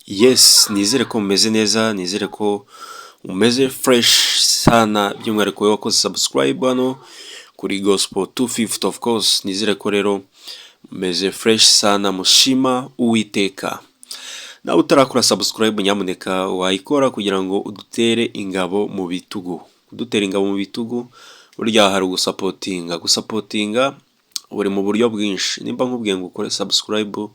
Yes, nizere ko mumeze neza, nizere ko umeze fresh sana, by'umwihariko wowe wakoze subscribe hano kuri Gospel 250 of course. Nizere ko rero mumeze fresh sana, mushima Uwiteka. Nawe utarakora subscribe, nyamuneka wayikora kugira ngo udutere ingabo mu bitugu. Kudutera ingabo mu bitugu burya hari gusapotinga buri mu buryo bwinshi. Nimba nkubwiye ngo ukore subscribe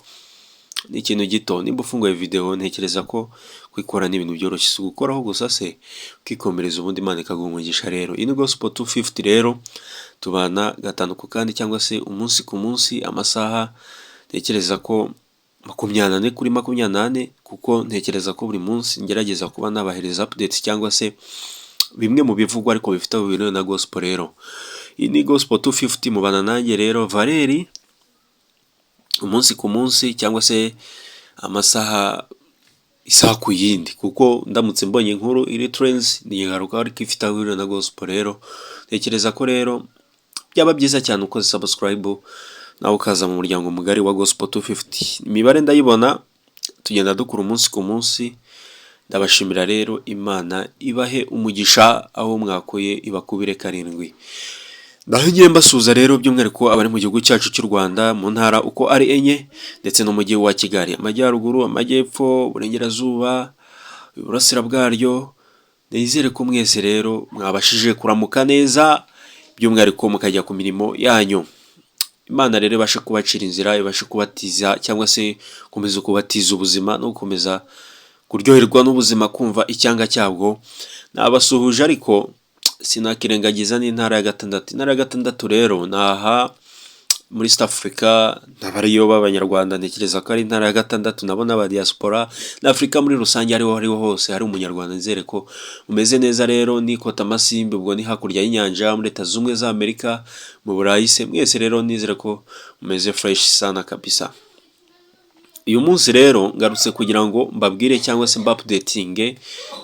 ni ikintu gito, nimba ufunguye video ntekereza ko kwikora ni ibintu byoroshye, si gukoraho gusa se ukikomereza ubundi Imana ikaguha umugisha. Rero iyi ni Gospel 250, rero tubana gatanu ku kandi cyangwa se umunsi ku munsi, amasaha ntekereza ko 24 kuri 24, kuko ntekereza ko buri munsi ngerageza kuba nabahereza updates cyangwa se bimwe mu bivugwa ariko bifite ububino na gospel. Rero iyi ni Gospel 250, mubana nanjye rero Valeri umunsi ku munsi cyangwa se amasaha isaha ku yindi, kuko ndamutse mbonye inkuru iri trends nigaruka ariko ifite ububino na gospel. Rero ntekereza ko rero byaba byiza cyane ukoze subscribe nawe ukaza mu muryango mugari wa Gospel 250. Imibare ndayibona, tugenda dukura umunsi ku munsi. Ndabashimira rero, Imana ibahe umugisha aho mwakoye ibakubire 7. Ndahigiye mbasuza rero by'umwihariko abari mu gihugu cyacu cy'u Rwanda, mu ntara uko ari enye, ndetse no mu mujyi wa Kigali, amajyaruguru, amajyepfo, uburengerazuba, iburasira bwaryo. Nizere ko mwese rero mwabashije kuramuka neza, by'umwihariko mukajya ku mirimo yanyu. Imana rero ibashe kubacira inzira, ibashe kubatiza cyangwa se komeza kubatiza ubuzima no gukomeza kuryoherwa n'ubuzima, kumva icyanga cyabwo. Nabasuhuje ariko sinakirengagiza n'intara ya gatandatu. Intara ya gatandatu rero naha muri East Africa, n'abariyo b'abanyarwanda, ntekereza ko ari intara ya gatandatu. Nabona aba diaspora na Afrika muri rusange ariho hose hari umunyarwanda. Nizere ko umeze neza rero, ni kota Masimbi, ubwo ni hakurya y'inyanja muri Leta Zunze za Amerika, mu Burayi se. Mwese rero nizere ko umeze fresh sana kabisa. Uyu munsi rero ngarutse kugira ngo mbabwire cyangwa se mbapdatinge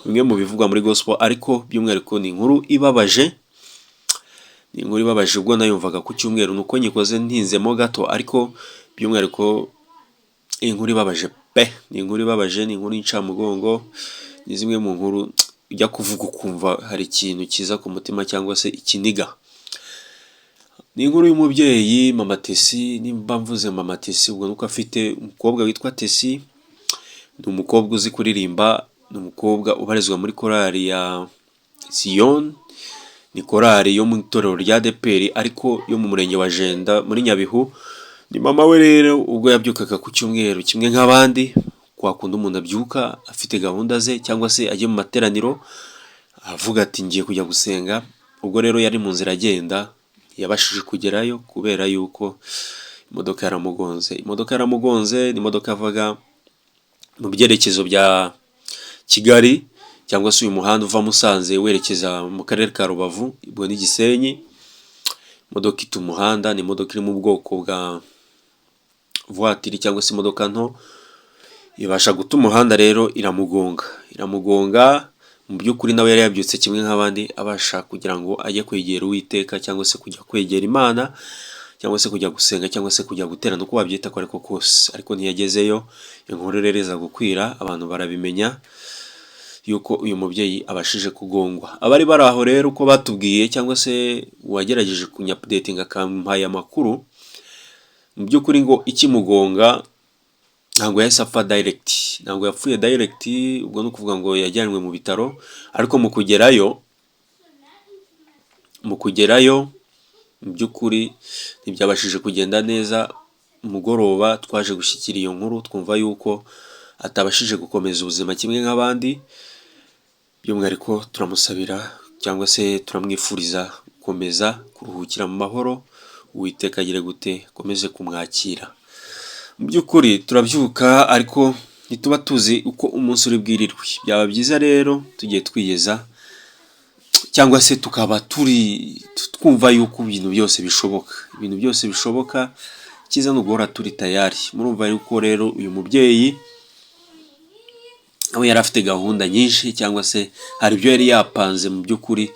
bimwe mu bivugwa muri gospel, ariko by'umwihariko ni inkuru ibabaje. Ni inkuru ibabaje ubwo nayumvaga ku cyumweru, nuko nyikoze ntinzemo gato, ariko by'umwihariko inkuru ibabaje pe. Ni inkuru ibabaje, ni inkuru y'incamugongo, ni zimwe mu nkuru ujya kuvuga ukumva hari ikintu kiza ku mutima cyangwa se ikiniga. Ni inkuru y'umubyeyi Mama Tesi. Nimba mvuze Mama Tesi ubwo nuko afite umukobwa witwa Tesi. Ni umukobwa uzi kuririmba, ni umukobwa ubarizwa muri korali ya Zion. Ni korali yo mu itorero rya ADEPR ariko yo mu murenge wa Jenda muri Nyabihu. Ni mama we rero ubwo yabyukaga ku cyumweru kimwe nk'abandi, kwa kundi umuntu abyuka afite gahunda ze cyangwa se ajye mu materaniro, avuga ati ngiye kujya gusenga. Ubwo rero yari mu nzira agenda, yabashije kugerayo kubera yuko imodoka yaramugonze. Ni imodoka yavaga mu byerekezo bya Kigali cyangwa se uyu muhanda uva Musanze werekeza mu karere ka Rubavu, ubwo ni Gisenyi. Imodoka ita umuhanda, ni imodoka iri mu bwoko bwa voiture cyangwa se imodoka nto, ibasha guta umuhanda rero iramugonga. Mu by'ukuri nawe yari yabyutse kimwe nk'abandi, abasha kugira ngo ajye kwegera Uwiteka cyangwa se kujya kwegera Imana cyangwa se kujya gusenga cyangwa se kujya guterana, uko wabyita ko ariko kose. Ariko ntiyagezeyo. Inkuru rero iza gukwira, abantu barabimenya yuko uyu mubyeyi abashije kugongwa. Abari bari aho rero uko batubwiye cyangwa se uwagerageje kunyapdatinga akampaye amakuru, mu by'ukuri ngo ikimugonga ntabwo yahise apfa direct, ntabwo yapfuye direct. Ubwo ni ukuvuga ngo yajyanwe mu bitaro, ariko mu kugerayo mu by'ukuri ntibyabashije kugenda neza. Umugoroba twaje gushyikira iyo nkuru, twumva yuko atabashije gukomeza ubuzima kimwe nk'abandi. By'umwihariko turamusabira cyangwa se turamwifuriza gukomeza kuruhukira mu mahoro. Uwiteka agire gute, akomeze kumwakira. Mu by'ukuri turabyuka ariko ntituba tuzi uko umunsi uri bwirirwe. Byaba byiza rero tugiye twiyeza cyangwa se tukaba twumva yuko ibintu byose bishoboka. Cyiza no guhora turi tayari. Murumva yuko rero uyu mubyeyi aho yari afite gahunda nyinshi cyangwa se hari ibyo yari yapanze, mu by'ukuri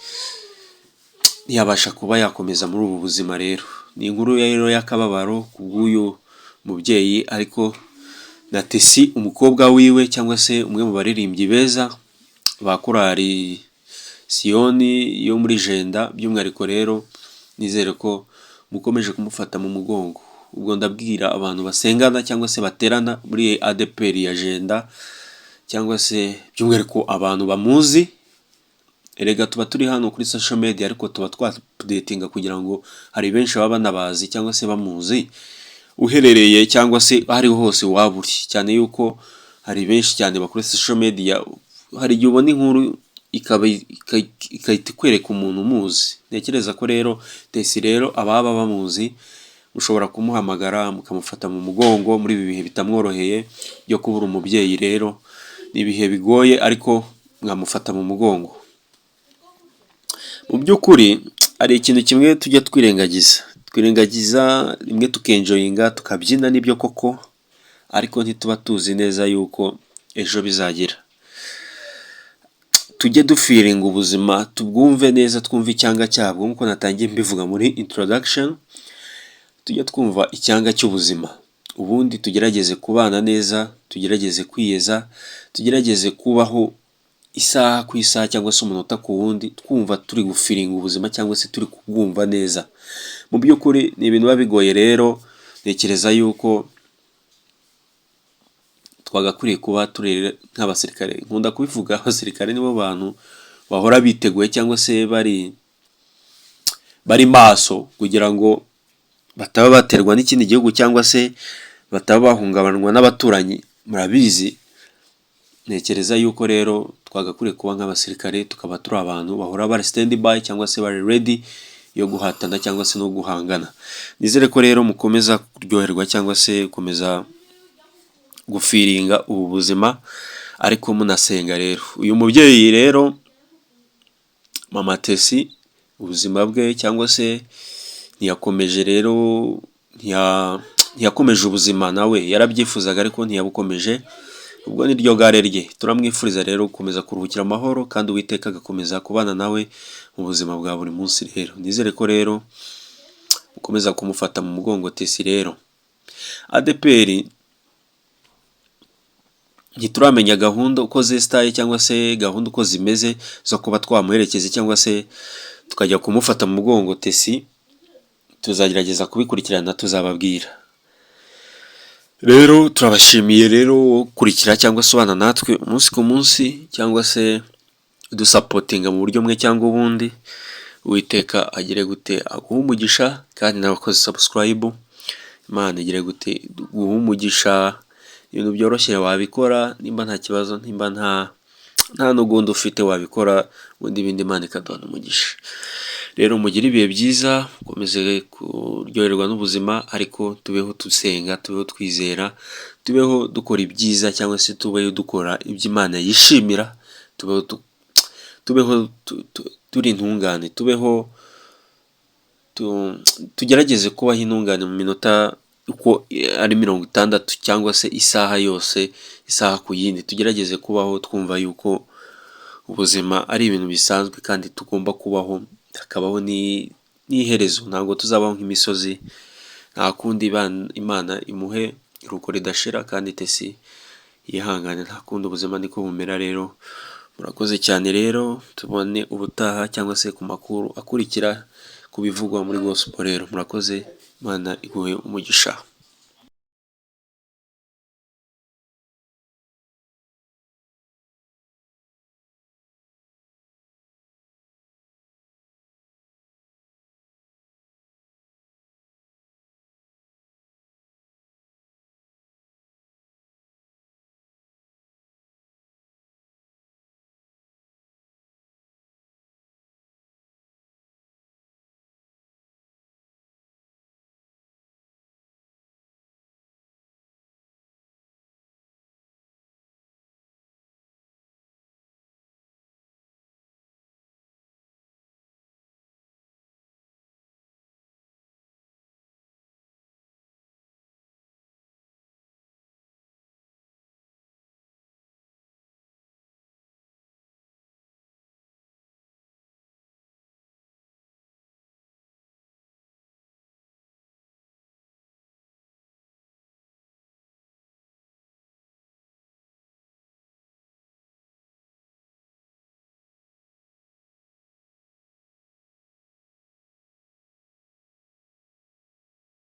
ntiyabasha kuba yakomeza muri ubu buzima. Rero ni inkuru rero y'akababaro kubw'uyu mubyeyi, ariko na Tesi umukobwa wiwe cyangwa se umwe mu baririmbyi beza ba korali Siyoni yo muri Jenda. By'umwihariko rero nizere ko mukomeje kumufata mu mugongo. Ubwo ndabwira abantu basengana cyangwa se baterana muri ADPR ya Jenda, cyangwa se by'umwihariko abantu bamuzi. Erega tuba turi hano kuri social media ariko tuba twa-updatinga kugira ngo hari benshi baba banabazi cyangwa se bamuzi uherereye cyangwa se ahariho hose waba uri, cyane yuko hari benshi cyane bakora social media. Hari igihe ubona inkuru ikahita ikwereka umuntu umuzi. Ntekereza ko rero Tesi rero ababa bamuzi mushobora kumuhamagara mukamufata mu mugongo muri ibi bihe bitamworoheye byo kubura umubyeyi. Rero ni ibihe bigoye ariko mwamufata mu mugongo. Mu by'ukuri hari ikintu kimwe tujya twirengagiza rimwe tukenjoyinga tukabyina n'ibyo koko, ariko ntituba tuzi neza yuko ejo bizagira. Tujye dufiringa ubuzima, tubwumve neza, twumve icyanga cyabwo nk'uko natangiye mbivuga muri introduction. Tujye twumva icyanga cy'ubuzima, ubundi tugerageze kubana neza, tugerageze kwiyeza, tugerageze kubaho isaha ku isaha cyangwa se umunota ku wundi, twumva turi gufiringa ubuzima cyangwa se turi kubwumva neza. Mu by'ukuri ni ibintu biba bigoye. Rero ntekereza yuko twagakwiriye kuba turi nk'abasirikare. Nkunda kubivuga, abasirikare nibo bantu bahora biteguye cyangwa se bari maso kugira ngo bataba baterwa n'ikindi gihugu cyangwa se bataba bahungabanwa n'abaturanyi. Murabizi, ntekereza yuko rero twagakwiriye kuba nk'abasirikare, tukaba turi abantu bahora bari stand by cyangwa se bari ready yo guhatana cyangwa se no guhangana. Nizere ko rero mukomeza kuryoherwa cyangwa se gukomeza gufiringa ubu buzima ariko munasenga. Rero uyu mubyeyi rero Mama Tesi, ubuzima bwe cyangwa se ntiyakomeje rero ntiyakomeje ubuzima, nawe yarabyifuzaga ariko ntiyabukomeje. Ubwo ni ryo gare rye. Turamwifuriza rero gukomeza kuruhukira amahoro kandi Uwiteka agakomeza kubana nawe mu buzima bwa buri munsi. Rero nizere ko rero ukomeza kumufata mu mugongo Tesi. Rero ADPR ntituramenya gahunda uko zestaye cyangwa se gahunda uko zimeze zo kuba twamuherekeza cyangwa se tukajya kumufata mu mugongo Tesi. Tuzagerageza kubikurikirana, tuzababwira. Rero turabashimiye rero kurikira cyangwa se ubana natwe umunsi ku munsi cyangwa se dusapotinga mu buryo bumwe cyangwa ubundi. Uwiteka agire gute aguhe umugisha, kandi n'abakoze subscribe Imana igire gute guha umugisha. Ibintu byoroshye wabikora, nimba nta kibazo, nimba nta n'ugundi ufite wabikora, ubundi ibindi Imana ikaduha umugisha. Rero mugire ibihe byiza, mukomeze kuryoherwa n'ubuzima, ariko tubeho dusenga, tubeho twizera, tubeho dukora ibyiza cyangwa se tubeho dukora ibyo Imana yishimira, tubeho turi intungane, tugerageze kubaho intungane mu minota uko ari 60 cyangwa se isaha yose, isaha ku yindi. Tugerageze kubaho twumva yuko ubuzima ari ibintu bisanzwe kandi tugomba kubaho, hakabaho n'iherezo. Ntabwo tuzabaho nk'imisozi, nta kundi. Imana imuhe iruko ridashira kandi Tesi yihangane, nta kundi. Ubuzima niko bumera. Rero murakoze cyane. Rero tubone ubutaha cyangwa se ku makuru akurikira ku bivugwa muri gospel. Rero murakoze, Imana iguhe umugisha.